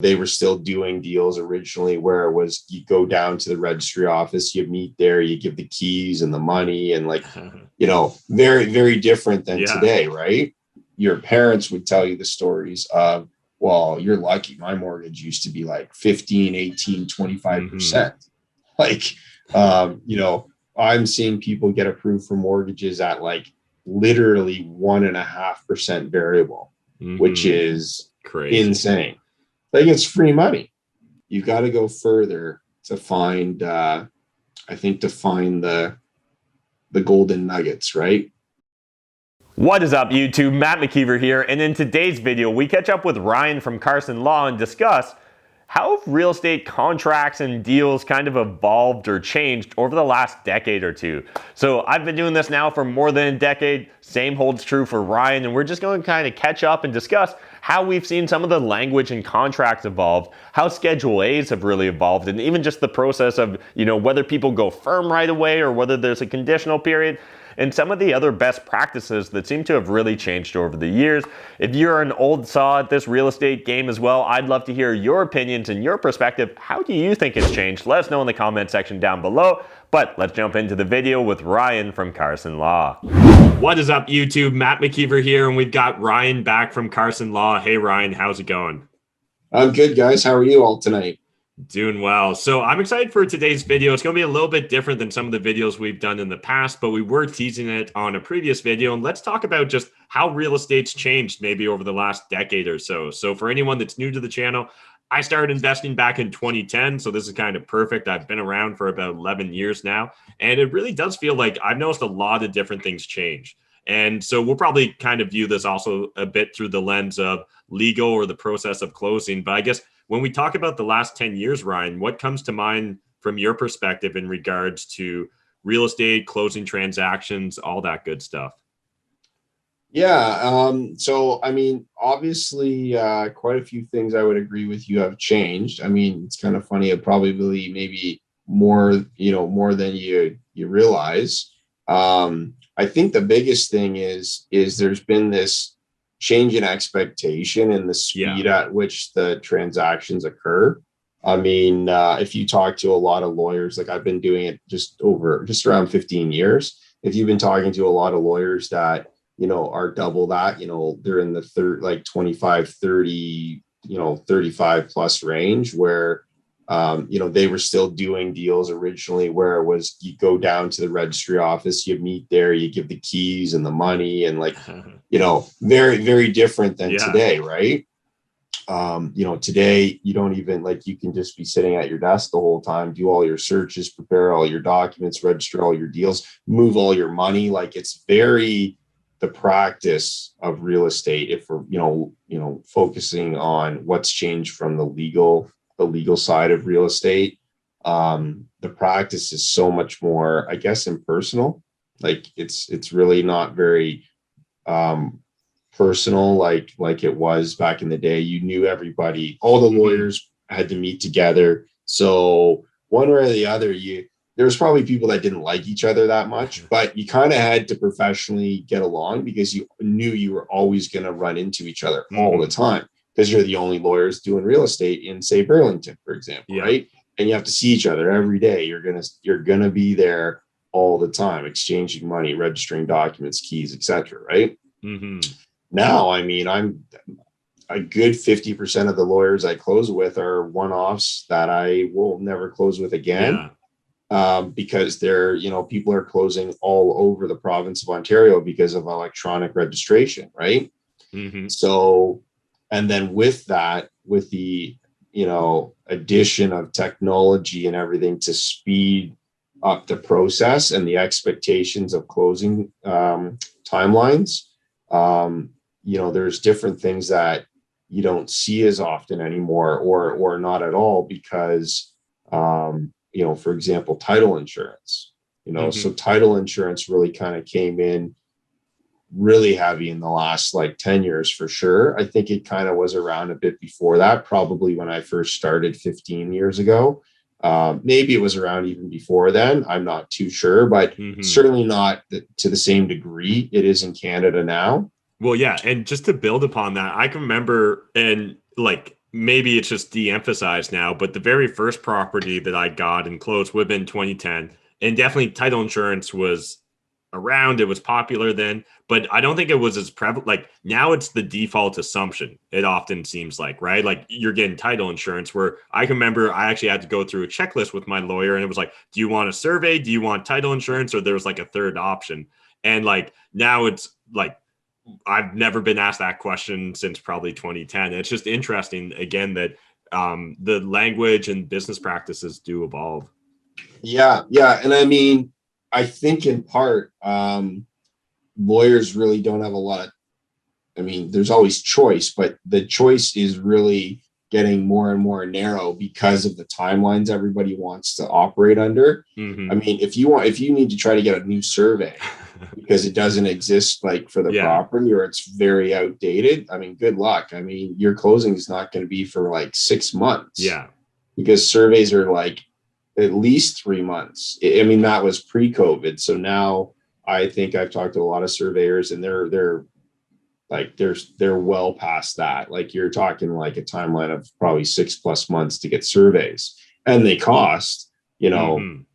They were still doing deals originally where it was you go down to the registry office, you meet there, you give the keys and the money, and very, very different than today, right? Your parents would tell you the stories of, well, you're lucky. My mortgage used to be like 15, 18, 25%. I'm seeing people get approved for mortgages at like literally 1.5% variable, which is crazy, insane. Like, it's free money. You got to go further to find, the golden nuggets, right? What is up, YouTube? Matt McKeever here, and in today's video, we catch up with Ryan from Carson Law and discuss how have real estate contracts and deals kind of evolved or changed over the last decade or two. So I've been doing this now for more than a decade. Same holds true for Ryan, and we're just going to kind of catch up and discuss how we've seen some of the language and contracts evolve, how Schedule A's have really evolved, and even just the process of, whether people go firm right away or whether there's a conditional period, and some of the other best practices that seem to have really changed over the years. If you're an old saw at this real estate game as well, I'd love to hear your opinions and your perspective. How do you think it's changed? Let us know in the comment section down below. But let's jump into the video with Ryan from Carson Law. What is up, YouTube? Matt McKeever here, and we've got Ryan back from Carson Law. Hey, Ryan, how's it going? I'm good, guys. How are you all tonight? Doing well. So I'm excited for today's video. It's going to be a little bit different than some of the videos we've done in the past, but we were teasing it on a previous video. And let's talk about just how real estate's changed maybe over the last decade or so. So for anyone that's new to the channel, I started investing back in 2010. So this is kind of perfect. I've been around for about 11 years now. And it really does feel like I've noticed a lot of different things change. And so we'll probably kind of view this also a bit through the lens of legal or the process of closing. But I guess when we talk about the last 10 years, Ryan, what comes to mind from your perspective in regards to real estate, closing transactions, all that good stuff? Yeah. So, obviously, quite a few things I would agree with you have changed. It's kind of funny. It probably maybe more than you realize. I think the biggest thing is there's been this change in expectation and the speed at which the transactions occur. If you talk to a lot of lawyers, like I've been doing it just around 15 years. If you've been talking to a lot of lawyers that, are double that, they're in the 25, 30, 35 plus range where, they were still doing deals originally where it was you go down to the registry office, you meet there, you give the keys and the money, and very, very different than today, right? Today you don't even you can just be sitting at your desk the whole time, do all your searches, prepare all your documents, register all your deals, move all your money. It's very the practice of real estate. If we're, focusing on what's changed from the legal side of real estate, the practice is so much more, I guess, impersonal. It's really not very personal like it was back in the day. You knew everybody, all the lawyers had to meet together. So one way or the other, there was probably people that didn't like each other that much, but you kind of had to professionally get along because you knew you were always going to run into each other all the time, because you're the only lawyers doing real estate in, say, Burlington, for example, right? And you have to see each other every day. You're gonna be there all the time, exchanging money, registering documents, keys, etc. Right? Now, I'm a good 50% of the lawyers I close with are one-offs that I will never close with again, because they're people are closing all over the province of Ontario because of electronic registration, right? So. And then with the, addition of technology and everything to speed up the process and the expectations of closing timelines, there's different things that you don't see as often anymore or not at all because, for example, title insurance, so title insurance really kind of came in really heavy in the last 10 years for sure. I think it kind of was around a bit before that, probably when I first started 15 years ago. Maybe it was around even before then. I'm not too sure, but certainly not to the same degree it is in Canada now. Well, yeah. And just to build upon that, I can remember in maybe it's just de-emphasized now, but the very first property that I got and closed would have been 2010. And definitely title insurance was around. It was popular then, but I don't think it was as prevalent. Like now it's the default assumption. It often seems like, right? Like you're getting title insurance, where I can remember I actually had to go through a checklist with my lawyer, and it was like, do you want a survey? Do you want title insurance? Or there's like a third option. And like now it's like, I've never been asked that question since probably 2010. It's just interesting again that the language and business practices do evolve. Yeah, yeah. And I mean, I think in part, lawyers really don't have a lot of, I mean, there's always choice, but the choice is really getting more and more narrow because of the timelines everybody wants to operate under. Mm-hmm. I mean, if you need to try to get a new survey because it doesn't exist like for the property, or it's very outdated, I mean, good luck. I mean, your closing is not going to be for like 6 months. Yeah. Because surveys are like at least 3 months. I mean, that was pre-COVID. So now I think I've talked to a lot of surveyors, and they're well past that. Like you're talking like a timeline of probably 6+ months to get surveys, and they cost, probably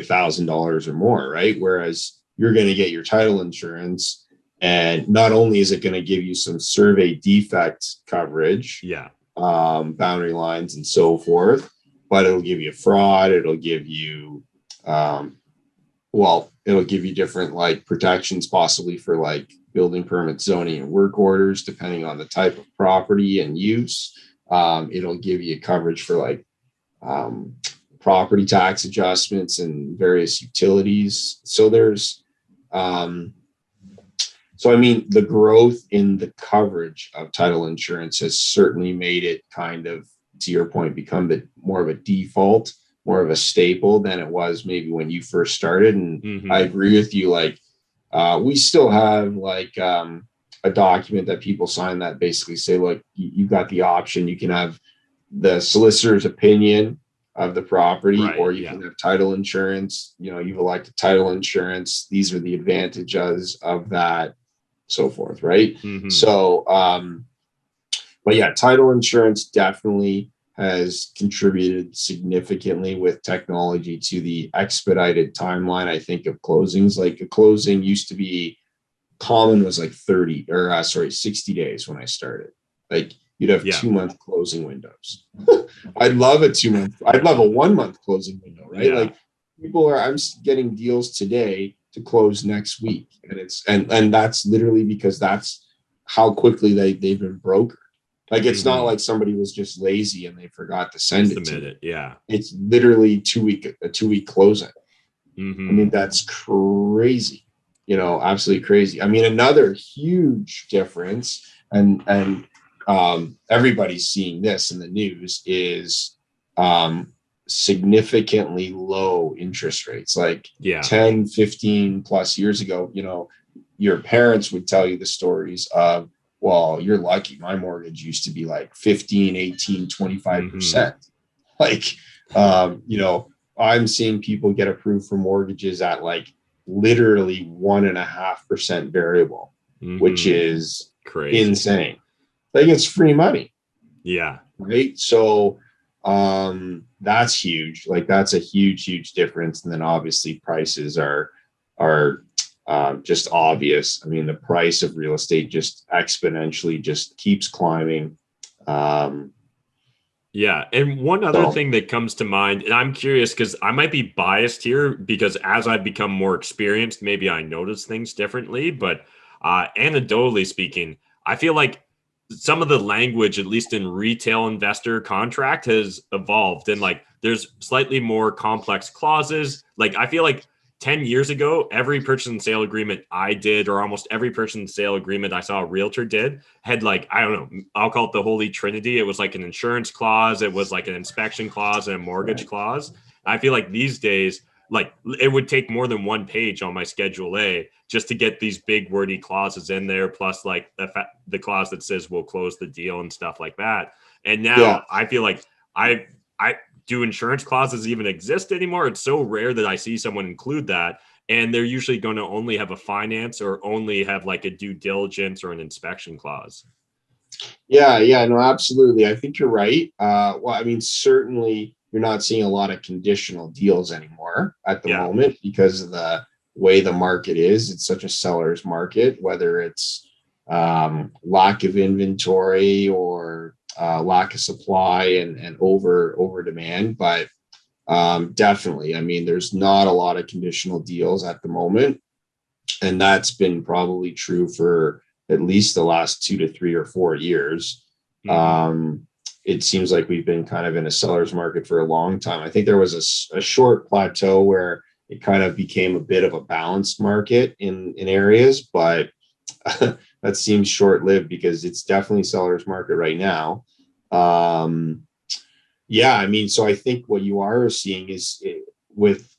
$1,000 or more, right? Whereas you're going to get your title insurance, and not only is it going to give you some survey defect coverage, boundary lines and so forth, but it'll give you fraud. It'll give you, it'll give you different like protections, possibly for like building permit, zoning, and work orders, depending on the type of property and use. It'll give you coverage for like property tax adjustments and various utilities. So there's, so I mean, the growth in the coverage of title insurance has certainly made it kind of, to your point, become more of a default, more of a staple than it was maybe when you first started. And I agree with you. Like, we still have like a document that people sign that basically say, look, you got the option. You can have the solicitor's opinion of the property, or you can have title insurance. You've elected title insurance. These are the advantages of that, so forth, right? So, but yeah, title insurance definitely has contributed significantly with technology to the expedited timeline, I think, of closings. Like a closing used to be common, was like 60 days when I started. Like you'd have 2-month closing windows. I'd love a 1-month closing window, right? Like I'm getting deals today to close next week. And it's, and that's literally because that's how quickly they've been brokered. Like, it's not like somebody was just lazy and they forgot to send it to me. It's literally a 2-week closing. I mean, that's crazy, absolutely crazy. I mean, another huge difference, and everybody's seeing this in the news, is significantly low interest rates. Like 10, 15 plus years ago, your parents would tell you the stories of, well, you're lucky. My mortgage used to be like 15, 18, 25%. Like, I'm seeing people get approved for mortgages at like literally 1.5% variable, which is crazy, insane. Like, it's free money. Right. So, that's huge. Like, that's a huge difference. And then obviously prices are just obvious. I mean, the price of real estate just exponentially just keeps climbing. And one other thing that comes to mind, and I'm curious because I might be biased here, because as I've become more experienced, maybe I notice things differently. But anecdotally speaking, I feel like some of the language, at least in retail investor contract, has evolved, and like there's slightly more complex clauses. Like I feel like 10 years ago, every purchase and sale agreement I did, or almost every purchase and sale agreement I saw a realtor did, had like, I don't know, I'll call it the holy trinity. It was like an insurance clause, it was like an inspection clause, and a mortgage clause. I feel like these days, like it would take more than one page on my Schedule A just to get these big wordy clauses in there, plus like the clause that says we'll close the deal and stuff like that. And now I feel like I do insurance clauses even exist anymore? It's so rare that I see someone include that. And they're usually going to only have a finance, or only have like a due diligence or an inspection clause. Yeah, no, absolutely. I think you're right. Well, I mean, certainly you're not seeing a lot of conditional deals anymore at the Yeah. moment because of the way the market is. It's such a seller's market, whether it's lack of inventory or lack of supply and over demand. But definitely, I mean, there's not a lot of conditional deals at the moment, and that's been probably true for at least the last 2 to 3 or 4 years. Mm-hmm. It seems like we've been kind of in a seller's market for a long time. I think there was a short plateau where it kind of became a bit of a balanced market in areas, but that seems short-lived because it's definitely seller's market right now. Um, yeah, I mean, so I think what you are seeing is with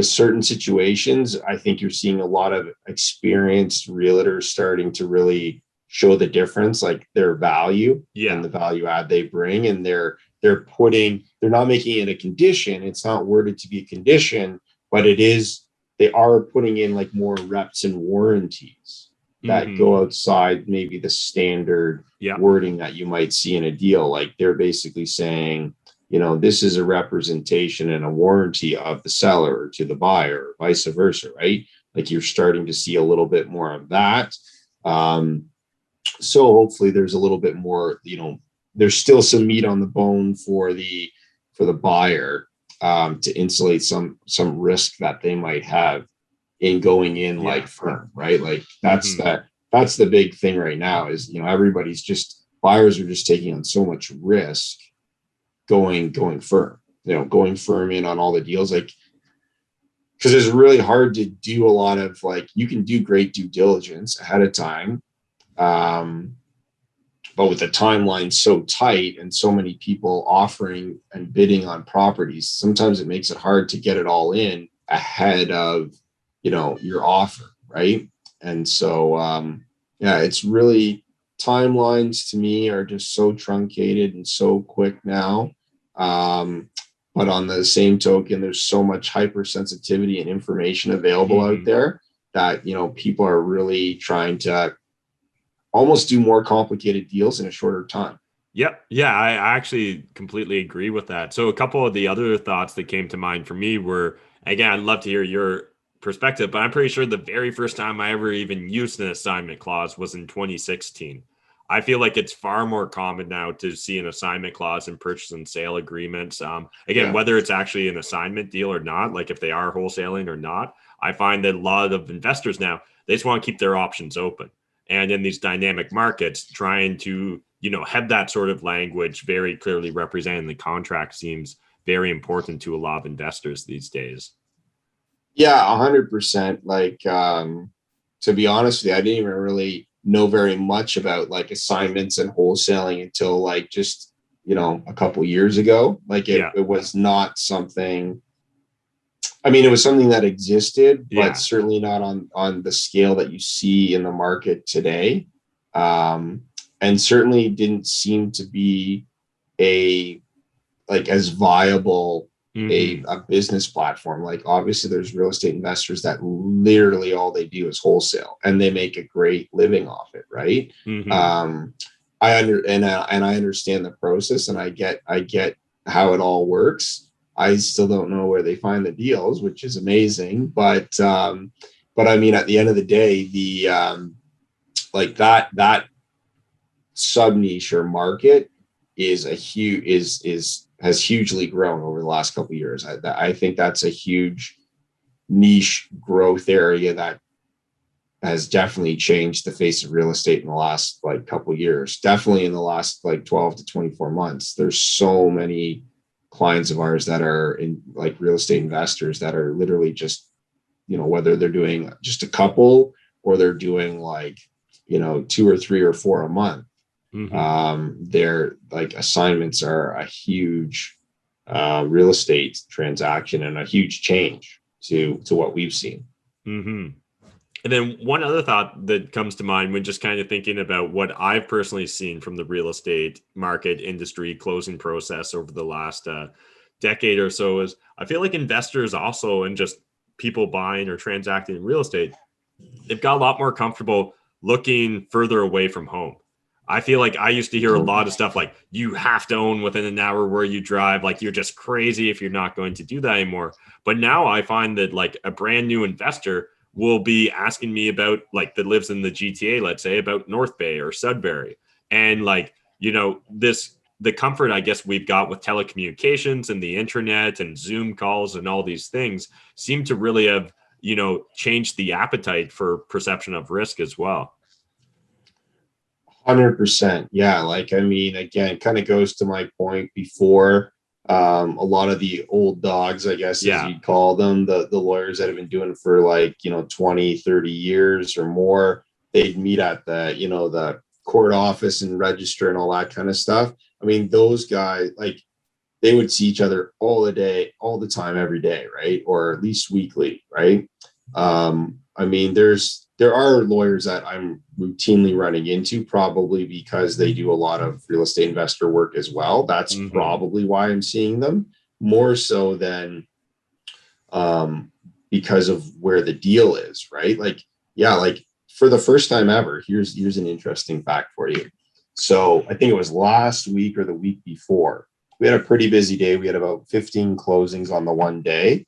certain situations, I think you're seeing a lot of experienced realtors starting to really show the difference, like their value and the value add they bring. And they're not making it a condition. It's not worded to be a condition, but they are putting in like more reps and warranties that go outside maybe the standard wording that you might see in a deal. Like they're basically saying, this is a representation and a warranty of the seller to the buyer, or vice versa, right? Like you're starting to see a little bit more of that. So hopefully there's a little bit more, there's still some meat on the bone for the buyer to insulate some risk that they might have in going in like firm, right? Like that's the big thing right now is, buyers are just taking on so much risk going firm, going firm in on all the deals, like, because it's really hard to do a lot of, like, you can do great due diligence ahead of time, but with the timeline so tight and so many people offering and bidding on properties, sometimes it makes it hard to get it all in ahead of your offer, right? And so it's really, timelines to me are just so truncated and so quick now. But on the same token, there's so much hypersensitivity and information available out there that, people are really trying to almost do more complicated deals in a shorter time. Yep. Yeah, I actually completely agree with that. So a couple of the other thoughts that came to mind for me were, again, I'd love to hear your perspective, but I'm pretty sure the very first time I ever even used an assignment clause was in 2016. I feel like it's far more common now to see an assignment clause in purchase and sale agreements. Whether it's actually an assignment deal or not, like if they are wholesaling or not, I find that a lot of investors now, they just want to keep their options open. And in these dynamic markets, trying to, have that sort of language very clearly represented in the contract seems very important to a lot of investors these days. Yeah, 100%. Like, to be honest with you, I didn't even really know very much about like assignments and wholesaling until like just, a couple years ago. Like it was not something, I mean, it was something that existed, but certainly not on the scale that you see in the market today. And certainly didn't seem to be as viable a business platform. Like obviously there's real estate investors that literally all they do is wholesale and they make a great living off it, right? I understand the process and I get how it all works. I still don't know where they find the deals, which is amazing. But I mean, at the end of the day, the that sub niche or market is has hugely grown over the last couple of years. I think that's a huge niche growth area that has definitely changed the face of real estate in the last couple of years. Definitely in the last 12 to 24 months. There's so many clients of ours that are in real estate investors that are literally just, whether they're doing just a couple or they're doing 2 or 3 or 4 a month. Their assignments are a huge real estate transaction and a huge change to what we've seen. And then one other thought that comes to mind when just kind of thinking about what I've personally seen from the real estate market industry closing process over the last decade or so is I feel like investors also, and just people buying or transacting in real estate, they've got a lot more comfortable looking further away from home. I feel like I used to hear a lot of stuff like you have to own within an hour where you drive. Like you're just crazy if you're not going to do that anymore. But now I find that like a brand new investor will be asking me about like that lives in the GTA, let's say, about North Bay or Sudbury. And like, the comfort I guess we've got with telecommunications and the internet and Zoom calls and all these things seem to really have, changed the appetite for perception of risk as well. 100%. Yeah. Like, I mean, again, kind of goes to my point before. A lot of the old dogs, I guess, as you'd call them, the lawyers that have been doing it for like, 20, 30 years or more, they'd meet at the court office and register and all that kind of stuff. I mean, those guys, like, they would see each other all the time, every day, right? Or at least weekly, right? I mean, there are lawyers that I'm routinely running into, probably because they do a lot of real estate investor work as well. That's probably why I'm seeing them more so than because of where the deal is, right? Like, yeah, like for the first time ever, here's an interesting fact for you. So I think it was last week or the week before. We had a pretty busy day. We had about 15 closings on the one day.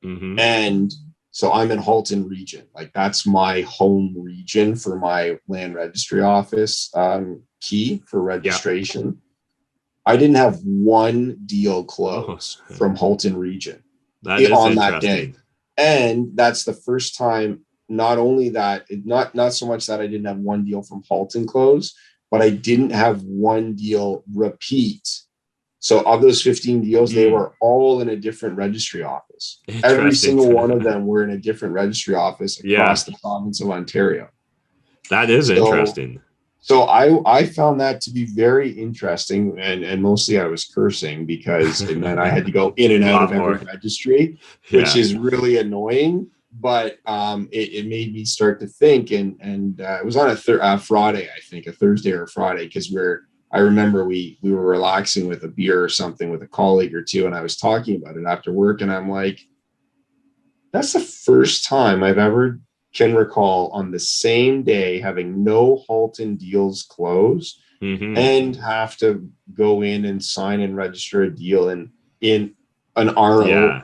And so I'm in Halton region. Like that's my home region for my land registry office key for registration. I didn't have one deal close from Halton region on that day. And that's the first time, not only that, not so much that I didn't have one deal from Halton close, but I didn't have one deal repeat. So of those 15 deals, they were all in a different registry office. Every single one of them were in a different registry office across the province of Ontario. That is interesting. So I found that to be very interesting, and mostly I was cursing because it meant I had to go in and out of every registry, which is really annoying. But it made me start to think, and it was on a Friday, I think, a Thursday or a Friday, because I remember we were relaxing with a beer or something with a colleague or two, and I was talking about it after work, and I'm like, that's the first time I've ever can recall on the same day having no Halton deals close and have to go in and sign and register a deal in an RO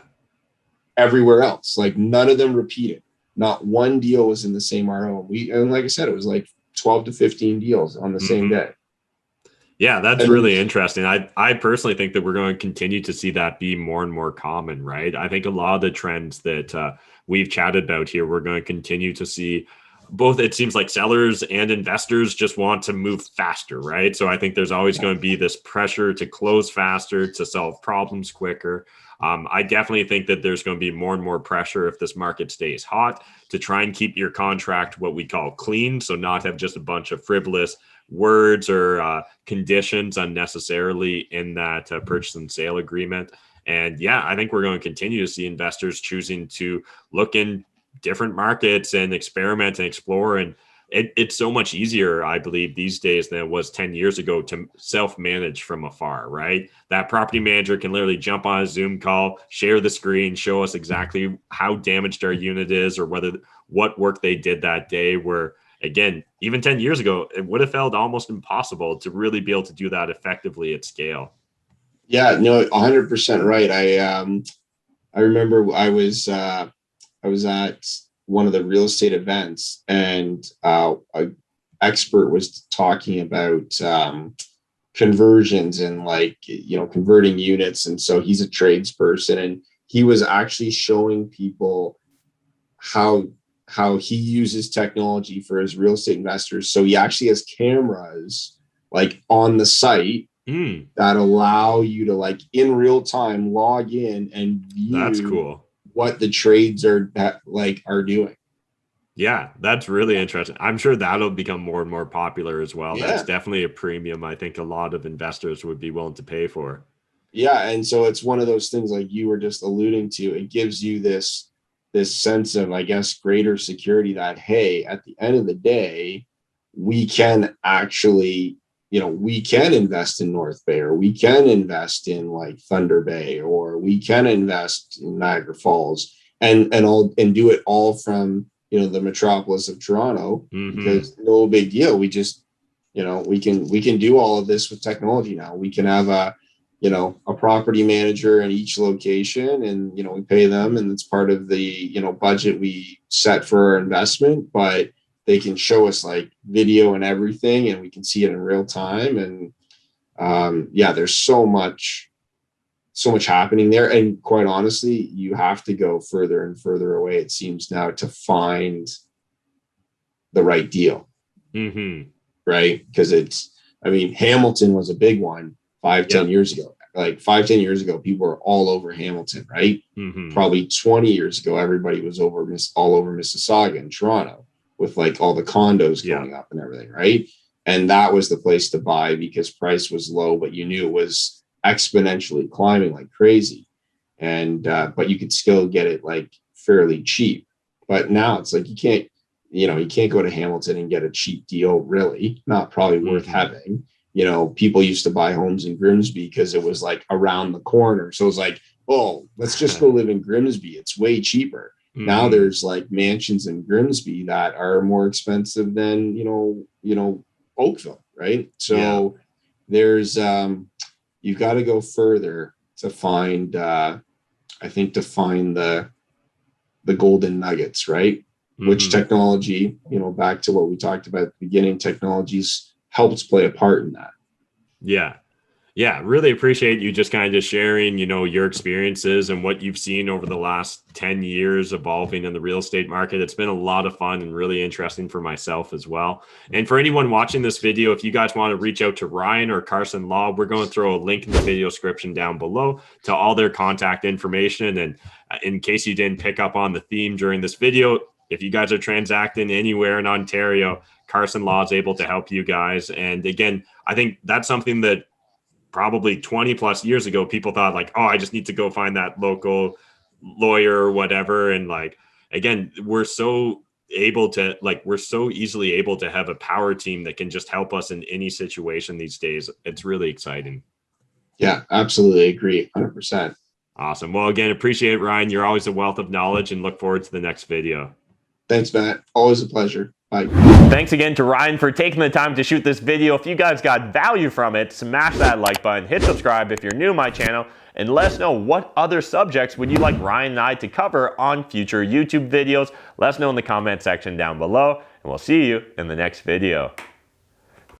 everywhere else. Like none of them repeated. Not one deal was in the same RO. And like I said, it was like 12 to 15 deals on the same day. Yeah, that's really interesting. I personally think that we're going to continue to see that be more and more common, right? I think a lot of the trends that we've chatted about here, we're going to continue to see both. It seems like sellers and investors just want to move faster, right? So I think there's always going to be this pressure to close faster, to solve problems quicker. I definitely think that there's going to be more and more pressure if this market stays hot to try and keep your contract what we call clean. So not have just a bunch of frivolous words or conditions unnecessarily in that purchase and sale agreement. And yeah, I think we're going to continue to see investors choosing to look in different markets and experiment and explore. And it's so much easier, I believe, these days than it was 10 years ago to self-manage from afar, right? That property manager can literally jump on a Zoom call, share the screen, show us exactly how damaged our unit is or what work they did that day, where again, even 10 years ago, it would have felt almost impossible to really be able to do that effectively at scale. Yeah, no, 100% right. I remember I was at one of the real estate events, and an expert was talking about conversions and converting units. And so he's a tradesperson, and he was actually showing people how he uses technology for his real estate investors. So he actually has cameras like on the site that allow you to like in real time log in and view That's cool. What the trades are doing. Yeah, that's really interesting. I'm sure that'll become more and more popular as well. Yeah. That's definitely a premium I think a lot of investors would be willing to pay for. Yeah, and so it's one of those things like you were just alluding to. It gives you this sense of, I guess, greater security that, hey, at the end of the day, we can actually, we can invest in North Bay, or we can invest in like Thunder Bay, or we can invest in Niagara Falls and do it all from, the metropolis of Toronto, because no big deal. We just we can do all of this with technology now. We can have a property manager in each location, and, we pay them, and it's part of the, budget we set for our investment, but they can show us like video and everything, and we can see it in real time. And there's so much happening there. And quite honestly, you have to go further and further away, it seems now, to find the right deal. Mm-hmm. Right. Because Hamilton was a big one 5-10 years ago. Like 5-10 years ago, people were all over Hamilton, right? Mm-hmm. Probably 20 years ago, everybody was all over Mississauga and Toronto, with like all the condos going up and everything, right? And that was the place to buy because price was low, but you knew it was exponentially climbing like crazy. And but you could still get it like fairly cheap. But now it's like you can't go to Hamilton and get a cheap deal, really. Not probably worth having. People used to buy homes in Grimsby because it was like around the corner. So it was like, oh, let's just go live in Grimsby. It's way cheaper. Mm-hmm. Now there's like mansions in Grimsby that are more expensive than, Oakville, right? So there's, you've got to go further to find, the golden nuggets, right? Mm-hmm. Which technology, back to what we talked about at the beginning, technologies helps play a part in that. Yeah, really appreciate you just kind of sharing, your experiences and what you've seen over the last 10 years evolving in the real estate market. It's been a lot of fun and really interesting for myself as well. And for anyone watching this video, if you guys want to reach out to Ryan or Carson Law, we're going to throw a link in the video description down below to all their contact information. And in case you didn't pick up on the theme during this video, if you guys are transacting anywhere in Ontario, Carson Law is able to help you guys. And again, I think that's something that probably 20 plus years ago, people thought like, oh, I just need to go find that local lawyer or whatever. And like, again, we're so easily able to have a power team that can just help us in any situation these days. It's really exciting. Yeah, absolutely agree. 100%. Awesome. Well, again, appreciate it, Ryan. You're always a wealth of knowledge, and look forward to the next video. Thanks, Matt. Always a pleasure. Bye. Thanks again to Ryan for taking the time to shoot this video. If you guys got value from it, smash that like button, hit subscribe if you're new to my channel, and let us know what other subjects would you like Ryan and I to cover on future YouTube videos. Let us know in the comment section down below, and we'll see you in the next video.